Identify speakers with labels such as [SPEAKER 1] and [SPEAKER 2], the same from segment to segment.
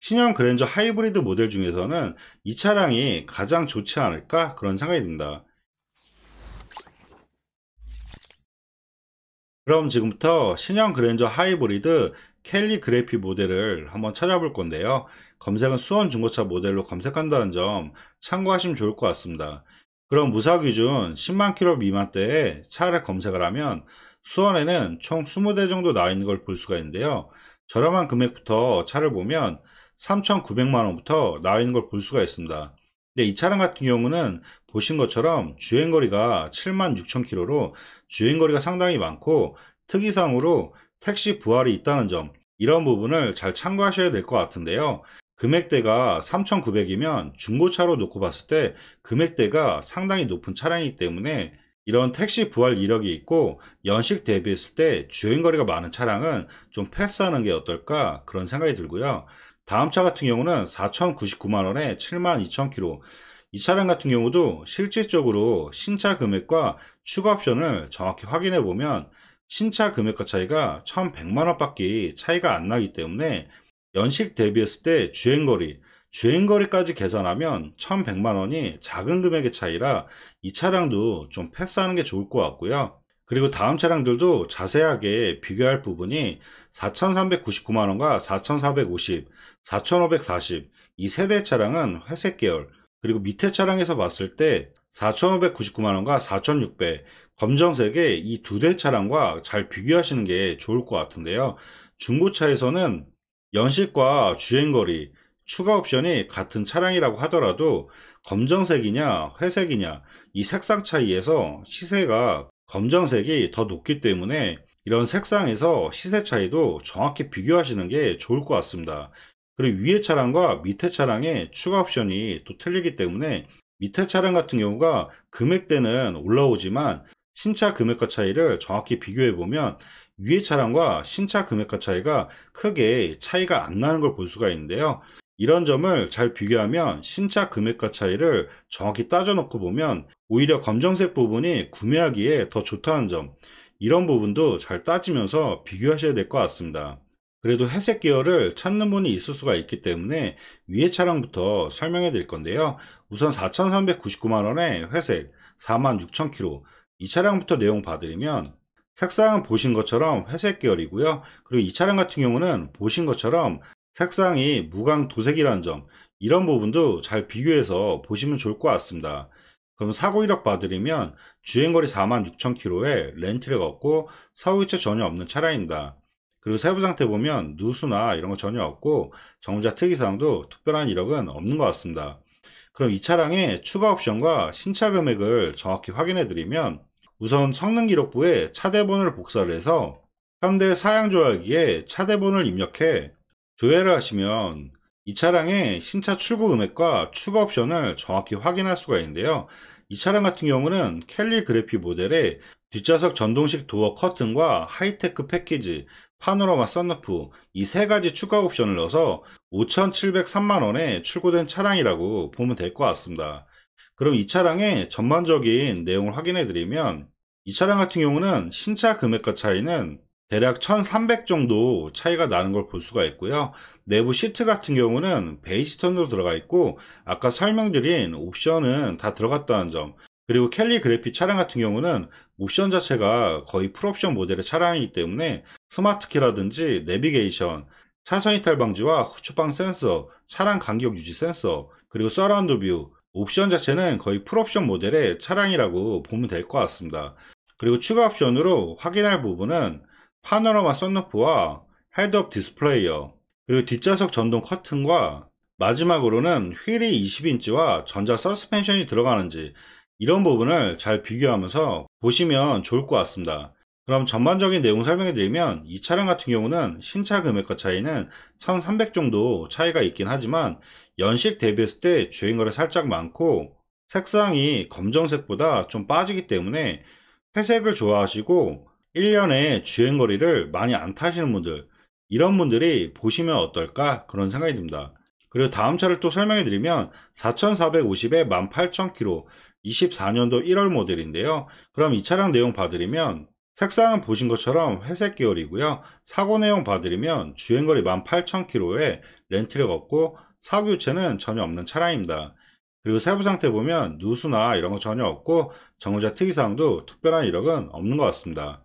[SPEAKER 1] 신형 그랜저 하이브리드 모델 중에서는 이 차량이 가장 좋지 않을까 그런 생각이 듭니다. 그럼 지금부터 신형 그랜저 하이브리드 캘리그래피 모델을 한번 찾아볼 건데요. 검색은 수원 중고차 모델로 검색한다는 점 참고하시면 좋을 것 같습니다. 그럼 무사 기준 10만 킬로 미만대의 차를 검색을 하면 수원에는 총 20대 정도 나와 있는 걸 볼 수가 있는데요. 저렴한 금액부터 차를 보면 3,900만 원부터 나와 있는 걸 볼 수가 있습니다. 근데 이 차량 같은 경우는 보신 것처럼 주행거리가 7만 6천 킬로로 주행거리가 상당히 많고, 특이상으로 택시 부활이 있다는 점, 이런 부분을 잘 참고하셔야 될 것 같은데요. 금액대가 3,900이면 중고차로 놓고 봤을 때 금액대가 상당히 높은 차량이기 때문에 이런 택시 부활 이력이 있고 연식 대비했을 때 주행거리가 많은 차량은 좀 패스하는 게 어떨까 그런 생각이 들고요. 다음 차 같은 경우는 4,099만 원에 72,000km. 이 차량 같은 경우도 실질적으로 신차 금액과 추가 옵션을 정확히 확인해 보면 신차 금액과 차이가 1,100만 원밖에 차이가 안 나기 때문에 연식 대비했을 때 주행거리까지 계산하면 1,100만 원이 작은 금액의 차이라 이 차량도 좀 패스하는 게 좋을 것 같고요. 그리고 다음 차량들도 자세하게 비교할 부분이 4,399만 원과 4,450, 4,540, 이 세대 차량은 회색 계열, 그리고 밑에 차량에서 봤을 때 4,599만 원과 4,600, 검정색의 이 두 대 차량과 잘 비교하시는 게 좋을 것 같은데요. 중고차에서는 연식과 주행거리, 추가 옵션이 같은 차량이라고 하더라도 검정색이냐 회색이냐 이 색상 차이에서 시세가 검정색이 더 높기 때문에 이런 색상에서 시세 차이도 정확히 비교하시는 게 좋을 것 같습니다. 그리고 위에 차량과 밑에 차량의 추가 옵션이 또 틀리기 때문에 밑에 차량 같은 경우가 금액대는 올라오지만 신차 금액과 차이를 정확히 비교해 보면 위에 차량과 신차 금액과 차이가 크게 차이가 안 나는 걸 볼 수가 있는데요. 이런 점을 잘 비교하면 신차 금액과 차이를 정확히 따져 놓고 보면 오히려 검정색 부분이 구매하기에 더 좋다는 점, 이런 부분도 잘 따지면서 비교하셔야 될 것 같습니다. 그래도 회색 계열을 찾는 분이 있을 수가 있기 때문에 위에 차량부터 설명해 드릴 건데요. 우선 4,399만 원에 회색 46,000km, 이 차량부터 내용 봐드리면 색상은 보신 것처럼 회색 계열이고요. 그리고 이 차량 같은 경우는 보신 것처럼 색상이 무광 도색이라는 점, 이런 부분도 잘 비교해서 보시면 좋을 것 같습니다. 그럼 사고 이력 봐드리면 주행거리 46,000km에 렌트가 없고 사후이체 전혀 없는 차량입니다. 그리고 세부 상태 보면 누수나 이런 거 전혀 없고 정자 특이사항도 특별한 이력은 없는 것 같습니다. 그럼 이 차량의 추가 옵션과 신차 금액을 정확히 확인해 드리면 우선 성능기록부에 차대본을 복사를 해서 현대 사양조합기에 차대본을 입력해 조회를 하시면 이 차량의 신차 출고 금액과 추가 옵션을 정확히 확인할 수가 있는데요. 이 차량 같은 경우는 캘리그래피 모델의 뒷좌석 전동식 도어 커튼과 하이테크 패키지, 파노라마 썬루프, 이 세 가지 추가 옵션을 넣어서 5,703만 원에 출고된 차량이라고 보면 될 것 같습니다. 그럼 이 차량의 전반적인 내용을 확인해 드리면 이 차량 같은 경우는 신차 금액과 차이는 대략 1,300 정도 차이가 나는 걸 볼 수가 있고요. 내부 시트 같은 경우는 베이지 톤으로 들어가 있고 아까 설명드린 옵션은 다 들어갔다는 점, 그리고 캘리그래피 차량 같은 경우는 옵션 자체가 거의 풀옵션 모델의 차량이기 때문에 스마트키라든지 내비게이션, 차선 이탈 방지와 후추방 센서, 차량 간격 유지 센서, 그리고 서라운드 뷰, 옵션 자체는 거의 풀옵션 모델의 차량이라고 보면 될 것 같습니다. 그리고 추가 옵션으로 확인할 부분은 파노라마 썬루프와 헤드업 디스플레이어, 그리고 뒷좌석 전동 커튼과 마지막으로는 휠이 20인치와 전자 서스펜션이 들어가는지, 이런 부분을 잘 비교하면서 보시면 좋을 것 같습니다. 그럼 전반적인 내용 설명해 드리면 이 차량 같은 경우는 신차 금액과 차이는 1,300 정도 차이가 있긴 하지만 연식 대비했을 때 주행거리 살짝 많고 색상이 검정색보다 좀 빠지기 때문에 회색을 좋아하시고 1년에 주행거리를 많이 안 타시는 분들, 이런 분들이 보시면 어떨까 그런 생각이 듭니다. 그리고 다음 차를 또 설명해 드리면 4,450에 18,000km, 24년도 1월 모델인데요. 그럼 이 차량 내용 봐드리면 색상은 보신 것처럼 회색 계열이고요. 사고 내용 봐드리면 주행거리 18,000km에 렌트력 없고 사고 교체는 전혀 없는 차량입니다. 그리고 세부 상태 보면 누수나 이런 거 전혀 없고 정류자 특이사항도 특별한 이력은 없는 것 같습니다.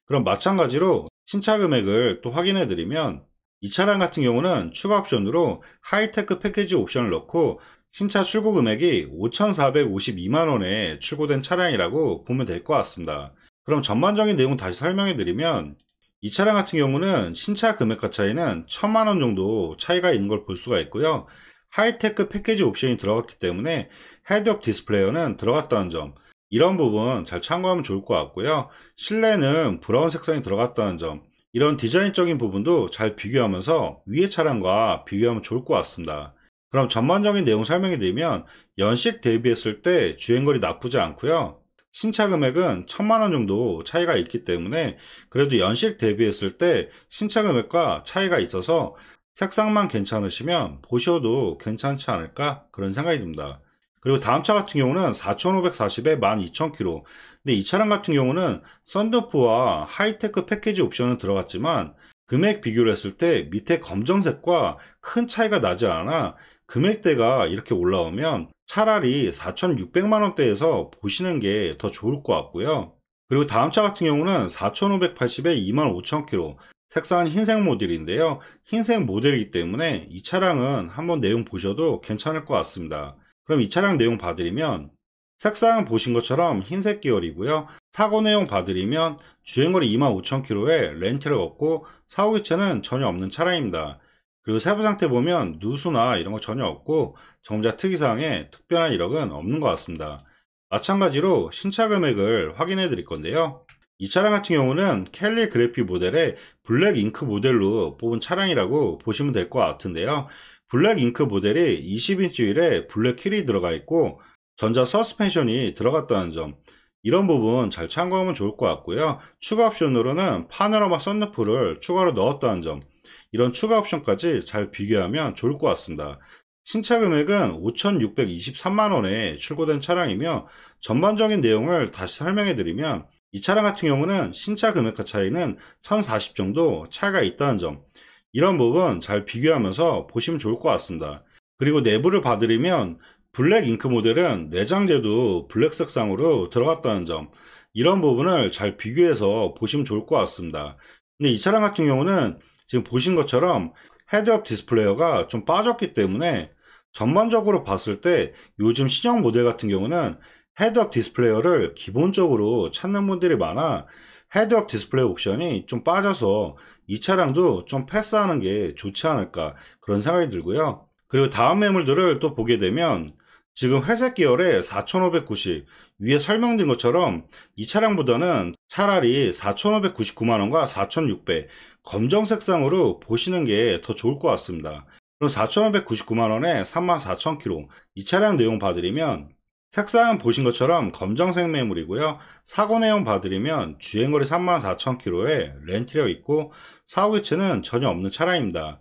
[SPEAKER 1] 그럼 마찬가지로 신차 금액을 또 확인해 드리면 이 차량 같은 경우는 추가 옵션으로 하이테크 패키지 옵션을 넣고 신차 출고 금액이 5,452만원에 출고된 차량이라고 보면 될 것 같습니다. 그럼 전반적인 내용 다시 설명해 드리면 이 차량 같은 경우는 신차 금액과 차이는 1,000만원 정도 차이가 있는 걸 볼 수가 있고요. 하이테크 패키지 옵션이 들어갔기 때문에 헤드업 디스플레이어는 들어갔다는 점, 이런 부분 잘 참고하면 좋을 것 같고요. 실내는 브라운 색상이 들어갔다는 점, 이런 디자인적인 부분도 잘 비교하면서 위의 차량과 비교하면 좋을 것 같습니다. 그럼 전반적인 내용 설명해 드리면 연식 대비했을 때 주행거리 나쁘지 않고요. 신차 금액은 1,000만원 정도 차이가 있기 때문에 그래도 연식 대비했을 때 신차 금액과 차이가 있어서 색상만 괜찮으시면 보셔도 괜찮지 않을까 그런 생각이 듭니다. 그리고 다음 차 같은 경우는 4,540에 12,000km. 근데 이 차량 같은 경우는 썬루프와 하이테크 패키지 옵션은 들어갔지만 금액 비교를 했을 때 밑에 검정색과 큰 차이가 나지 않아 금액대가 이렇게 올라오면 차라리 4,600만원대에서 보시는 게 더 좋을 것 같고요. 그리고 다음 차 같은 경우는 4,580에 25,000km. 색상은 흰색 모델인데요. 흰색 모델이기 때문에 이 차량은 한번 내용 보셔도 괜찮을 것 같습니다. 그럼 이 차량 내용 봐드리면 색상은 보신 것처럼 흰색 계열이고요. 사고 내용 봐드리면 주행거리 25,000km에 렌트를 없고 사고 교체는 전혀 없는 차량입니다. 그리고 세부 상태 보면 누수나 이런 거 전혀 없고 정자 특이사항에 특별한 이력은 없는 것 같습니다. 마찬가지로 신차 금액을 확인해 드릴 건데요. 이 차량 같은 경우는 켈리 그래피 모델의 블랙 잉크 모델로 뽑은 차량이라고 보시면 될 것 같은데요. 블랙 잉크 모델이 20인치 휠에 블랙 휠이 들어가 있고 전자 서스펜션이 들어갔다는 점, 이런 부분 잘 참고하면 좋을 것 같고요. 추가 옵션으로는 파노라마 썬루프를 추가로 넣었다는 점, 이런 추가 옵션까지 잘 비교하면 좋을 것 같습니다. 신차 금액은 5,623만원에 출고된 차량이며 전반적인 내용을 다시 설명해 드리면 이 차량 같은 경우는 신차 금액과 차이는 1,040 정도 차이가 있다는 점, 이런 부분 잘 비교하면서 보시면 좋을 것 같습니다. 그리고 내부를 봐드리면 블랙 잉크 모델은 내장재도 블랙 색상으로 들어갔다는 점, 이런 부분을 잘 비교해서 보시면 좋을 것 같습니다. 근데 이 차량 같은 경우는 지금 보신 것처럼 헤드업 디스플레이어가 좀 빠졌기 때문에 전반적으로 봤을 때 요즘 신형 모델 같은 경우는 헤드업 디스플레이어를 기본적으로 찾는 모델이 많아 헤드업 디스플레이 옵션이 좀 빠져서 이 차량도 좀 패스하는 게 좋지 않을까 그런 생각이 들고요. 그리고 다음 매물들을 또 보게 되면 지금 회색 계열의 4,590, 위에 설명드린 것처럼 이 차량보다는 차라리 4,599만원과 4,600 검정 색상으로 보시는 게 더 좋을 것 같습니다. 그럼 4,599만원에 34,000km, 이 차량 내용 봐드리면 색상은 보신 것처럼 검정색 매물이고요. 사고 내용 봐드리면 주행거리 34,000km에 렌트력 있고 사고 교체는 전혀 없는 차량입니다.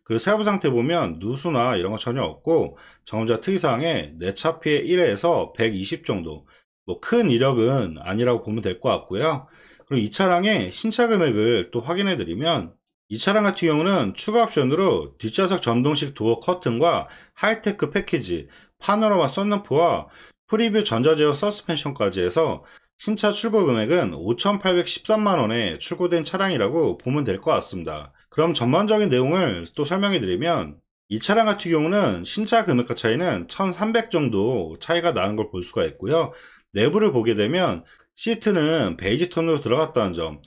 [SPEAKER 1] 그리고 세부 상태 보면 누수나 이런 거 전혀 없고 정자 특이사항에 내 차 피해 1회에서 120 정도, 뭐 큰 이력은 아니라고 보면 될 것 같고요. 그리고 이 차량의 신차 금액을 또 확인해 드리면 이 차량 같은 경우는 추가 옵션으로 뒷좌석 전동식 도어 커튼과 하이테크 패키지, 파노라마 썬루프와 프리뷰 전자제어 서스펜션까지 해서 신차 출고 금액은 5,813만원에 출고된 차량이라고 보면 될 것 같습니다. 그럼 전반적인 내용을 또 설명해 드리면 이 차량 같은 경우는 신차 금액과 차이는 1,300 정도 차이가 나는 걸 볼 수가 있고요. 내부를 보게 되면 시트는 베이지 톤으로 들어갔다는 점,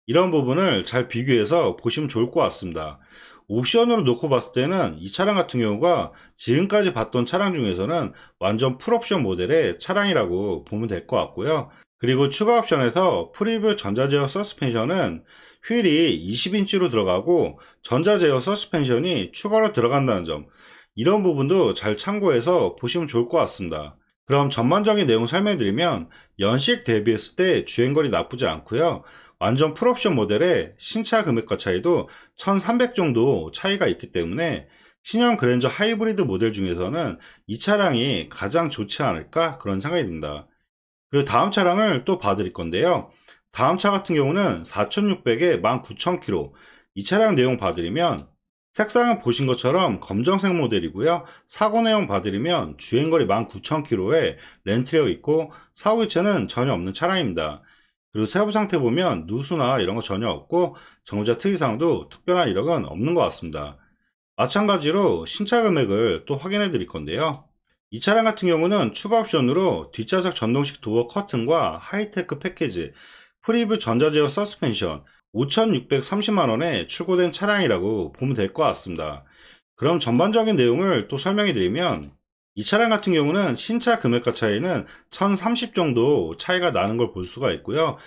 [SPEAKER 1] 이런 부분을 잘 비교해서 보시면 좋을 것 같습니다. 옵션으로 놓고 봤을 때는 이 차량 같은 경우가 지금까지 봤던 차량 중에서는 완전 풀옵션 모델의 차량이라고 보면 될 것 같고요. 그리고 추가 옵션에서 프리뷰 전자제어 서스펜션은 휠이 20인치로 들어가고 전자제어 서스펜션이 추가로 들어간다는 점, 이런 부분도 잘 참고해서 보시면 좋을 것 같습니다. 그럼 전반적인 내용 설명드리면 연식 대비했을 때 주행거리 나쁘지 않고요. 완전 풀옵션 모델의 신차 금액과 차이도 1,300 정도 차이가 있기 때문에 신형 그랜저 하이브리드 모델 중에서는 이 차량이 가장 좋지 않을까 그런 생각이 듭니다. 그리고 다음 차량을 또 봐드릴 건데요. 다음 차 같은 경우는 4,600에 19,000km, 이 차량 내용 봐드리면 색상은 보신 것처럼 검정색 모델이고요. 사고 내용 봐드리면 주행거리 19,000km에 렌트되어 있고 사고 기체는 전혀 없는 차량입니다. 그리고 세부 상태 보면 누수나 이런 거 전혀 없고 정비자 특이사항도 특별한 이력은 없는 것 같습니다. 마찬가지로 신차 금액을 또 확인해 드릴 건데요. 이 차량 같은 경우는 추가 옵션으로 뒷좌석 전동식 도어 커튼과 하이테크 패키지, 프리뷰 전자제어 서스펜션 5,630만원에 출고된 차량이라고 보면 될 것 같습니다. 그럼 전반적인 내용을 또 설명해 드리면 이 차량 같은 경우는 신차 금액과 차이는 1030 정도 차이가 나는 걸 볼 수가 있고요.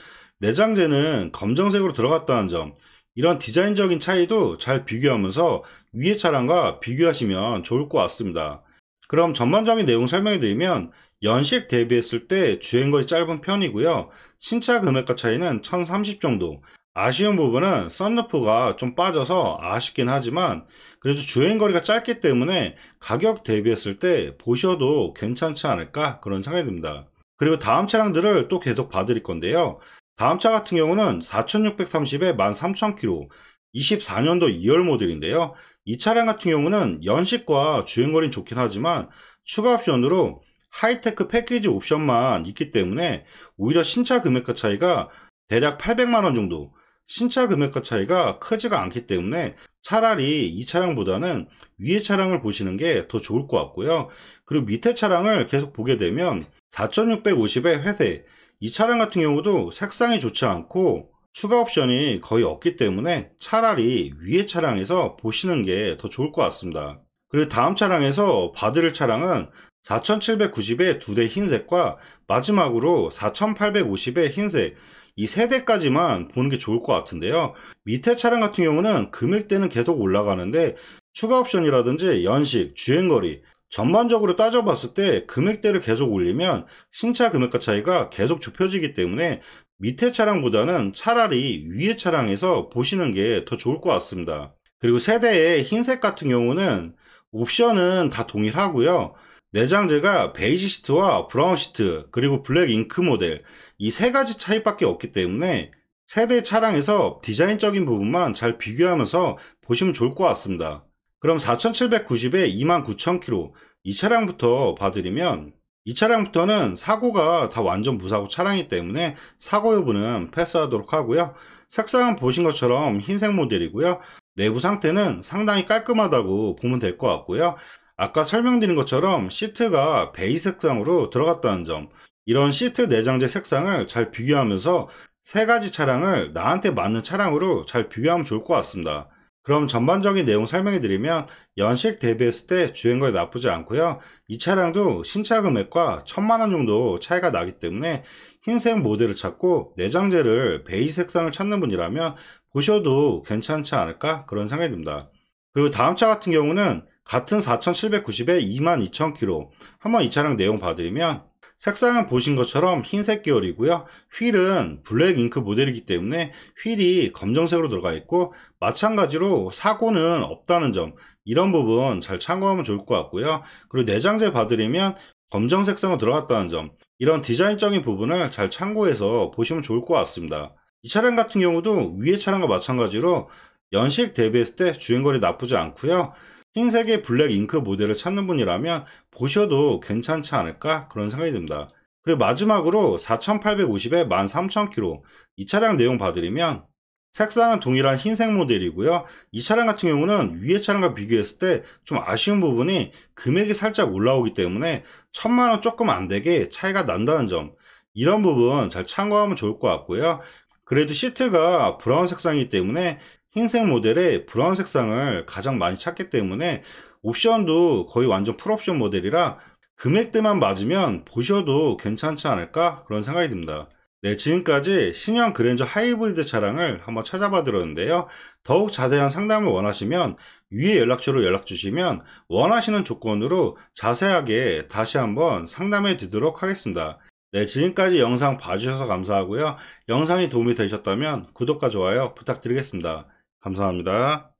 [SPEAKER 1] 내장재는 검정색으로 들어갔다는 점, 이런 디자인적인 차이도 잘 비교하면서 위의 차량과 비교하시면 좋을 것 같습니다. 그럼 전반적인 내용 설명해 드리면 연식 대비했을 때 주행거리 짧은 편이고요. 신차 금액과 차이는 1030 정도. 아쉬운 부분은 썬루프가 좀 빠져서 아쉽긴 하지만 그래도 주행거리가 짧기 때문에 가격 대비했을 때 보셔도 괜찮지 않을까 그런 생각이 듭니다. 그리고 다음 차량들을 또 계속 봐드릴 건데요. 다음 차 같은 경우는 4630에 13,000km 24년도 2월 모델인데요. 이 차량 같은 경우는 연식과 주행거리는 좋긴 하지만 추가 옵션으로 하이테크 패키지 옵션만 있기 때문에 오히려 신차 금액과 차이가 대략 800만원 정도, 신차 금액과 차이가 크지가 않기 때문에 차라리 이 차량보다는 위에 차량을 보시는 게 더 좋을 것 같고요. 그리고 밑에 차량을 계속 보게 되면 4650의 회색, 이 차량 같은 경우도 색상이 좋지 않고 추가 옵션이 거의 없기 때문에 차라리 위에 차량에서 보시는 게 더 좋을 것 같습니다. 그리고 다음 차량에서 봐드릴 차량은 4790의 두 대 흰색과 마지막으로 4850의 흰색, 이 세 대까지만 보는 게 좋을 것 같은데요. 밑에 차량 같은 경우는 금액대는 계속 올라가는데 추가 옵션이라든지 연식, 주행거리 전반적으로 따져봤을 때 금액대를 계속 올리면 신차 금액과 차이가 계속 좁혀지기 때문에 밑에 차량보다는 차라리 위에 차량에서 보시는 게 더 좋을 것 같습니다. 그리고 세대의 흰색 같은 경우는 옵션은 다 동일하고요. 내장재가 베이지 시트와 브라운 시트 그리고 블랙 잉크 모델 이 세 가지 차이밖에 없기 때문에 세대 차량에서 디자인적인 부분만 잘 비교하면서 보시면 좋을 것 같습니다. 그럼 4790에 29,000km 이 차량부터 봐드리면 이 차량부터는 사고가 다 완전 무사고 차량이기 때문에 사고 여부는 패스하도록 하고요. 색상은 보신 것처럼 흰색 모델이고요. 내부 상태는 상당히 깔끔하다고 보면 될 것 같고요. 아까 설명드린 것처럼 시트가 베이지 색상으로 들어갔다는 점, 이런 시트 내장재 색상을 잘 비교하면서 세 가지 차량을 나한테 맞는 차량으로 잘 비교하면 좋을 것 같습니다. 그럼 전반적인 내용 설명해 드리면 연식 대비했을 때 주행거리 나쁘지 않고요. 이 차량도 신차 금액과 1000만원 정도 차이가 나기 때문에 흰색 모델을 찾고 내장재를 베이지 색상을 찾는 분이라면 보셔도 괜찮지 않을까 그런 생각이 듭니다. 그리고 다음 차 같은 경우는 같은 4790에 22,000km 한번 이 차량 내용 봐드리면 색상은 보신 것처럼 흰색 계열이고요. 휠은 블랙 잉크 모델이기 때문에 휠이 검정색으로 들어가 있고 마찬가지로 사고는 없다는 점, 이런 부분 잘 참고하면 좋을 것 같고요. 그리고 내장재 봐드리면 검정 색상으로 들어갔다는 점, 이런 디자인적인 부분을 잘 참고해서 보시면 좋을 것 같습니다. 이 차량 같은 경우도 위에 차량과 마찬가지로 연식 대비했을 때 주행거리 나쁘지 않고요. 흰색의 블랙 잉크 모델을 찾는 분이라면 보셔도 괜찮지 않을까 그런 생각이 듭니다. 그리고 마지막으로 4850에 13,000km 이 차량 내용 봐드리면 색상은 동일한 흰색 모델이고요. 이 차량 같은 경우는 위에 차량과 비교했을 때 좀 아쉬운 부분이 금액이 살짝 올라오기 때문에 1000만원 조금 안되게 차이가 난다는 점, 이런 부분 잘 참고하면 좋을 것 같고요. 그래도 시트가 브라운 색상이기 때문에 흰색 모델의 브라운 색상을 가장 많이 찾기 때문에 옵션도 거의 완전 풀옵션 모델이라 금액대만 맞으면 보셔도 괜찮지 않을까 그런 생각이 듭니다. 네, 지금까지 신형 그랜저 하이브리드 차량을 한번 찾아봐 드렸는데요. 더욱 자세한 상담을 원하시면 위에 연락처로 연락 주시면 원하시는 조건으로 자세하게 다시 한번 상담해 드리도록 하겠습니다. 네, 지금까지 영상 봐주셔서 감사하고요. 영상이 도움이 되셨다면 구독과 좋아요 부탁드리겠습니다. 감사합니다.